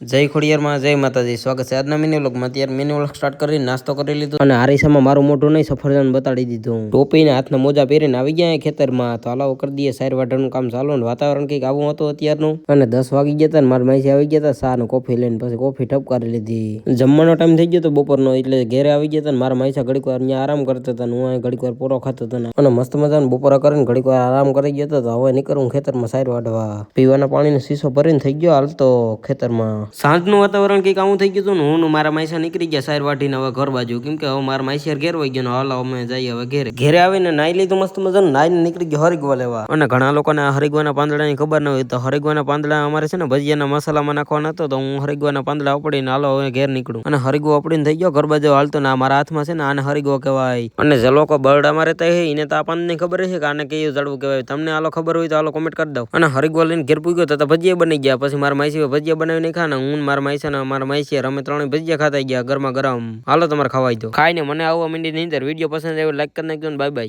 જય ખોડિયારમાં જય માતાજી. સ્વાગત છે આજના મિની વ્લોગમાં. અત્યારે મિની વ્લોગ સ્ટાર્ટ કરીને નાસ્તો કરી લીધો અને આરીસામાં મારું મોઢું નહીં સફરજન બતાડી દીધું. ટોપીને હાથના મોજા પહેરીને આવી ગયા ખેતરમાં. તો હાલો કરી દઈએ સાઈર વાઢવાનું કામ ચાલુ. વાતાવરણ કંઈક આવું હતું અત્યારનું. અને 10 વાગી ગયા હતા ને મારા માઈસી આવી ગયા હતા ચા ને કોફી લઈને. પછી કોફી ઠપકારી લીધી. જમવાનો ટાઈમ થઈ ગયો હતો બપોરનો, એટલે ઘેરે આવી ગયા હતા ને મારા માઈસા ઘડીક વાર અહીંયા આરામ કરતા હતા. હું અહીં ઘડીક વાર પૂરો ખાતો હતો અને મસ્ત મજાનો બપોરા કરીને ઘડીક વાર આરામ કરી ગયા હતા. તો હવે નીકળું ખેતરમાં સાઈર વાઢવા. પીવાના પાણીનો શીશો ભરીને થઈ ગયો હાલ તો ખેતરમાં. સાંજનું વાતાવરણ કંઈક આવું થઈ ગયું હતું ને હું મારા માઈસા નીકળી ગયા સાઈર વાટીને હવે ઘર બાજુ. કેમ કે હવે મારા માઈસિયાર ઘેર વહી ગયો. હાલો અમે જઈએ હવે ઘેરે. ઘેરે આવીને નાઈ લીધું મસ્ત મજાનું. નાઈને નીકળી ગયો હરિગવા લેવા. અને ઘણા લોકોને હરિગવાના પાંદડાની ખબર ન હોય તો હરિગવાના પાંદડા અમારે છે ને ભજીયાના મસાલામાં નાખવાના હતો. તો હું હરિગવાના પાંદડા આપડીને હાલો હવે ઘેર નીકળું. અને હરિગવો આપડીને થઈ ગયો ઘર બાજુ હાલતો ને મારા હાથમાં છે ને આને હરિગવો કહેવાય. અને જે લોકો બરડામાં રહેતા હોય એને તો આ પાંદની ખબર છે કે આને કયું ઝાડવું કહેવાય. તમને હાલો ખબર હોય તો હાલો કોમેન્ટ કરી દો. અને હરિગવો લઈને ઘેર પૂગ્યો તો ભજીયા બની ગયા. પછી મારા માઈસી ભજીયા બનાવીને ખાને હું મારા માઈસા ને મારા માઈસિયા અમે ત્રણે ભજીયા ખાતા ગયા ગરમા ગરમ. હાલો તમારે ખવાઈ દો. ખાઈને મને આવવા માંડી ની અંદર. વિડીયો પસંદ આવ્યો લાઈક કરી નાખજો ને બાય બાય.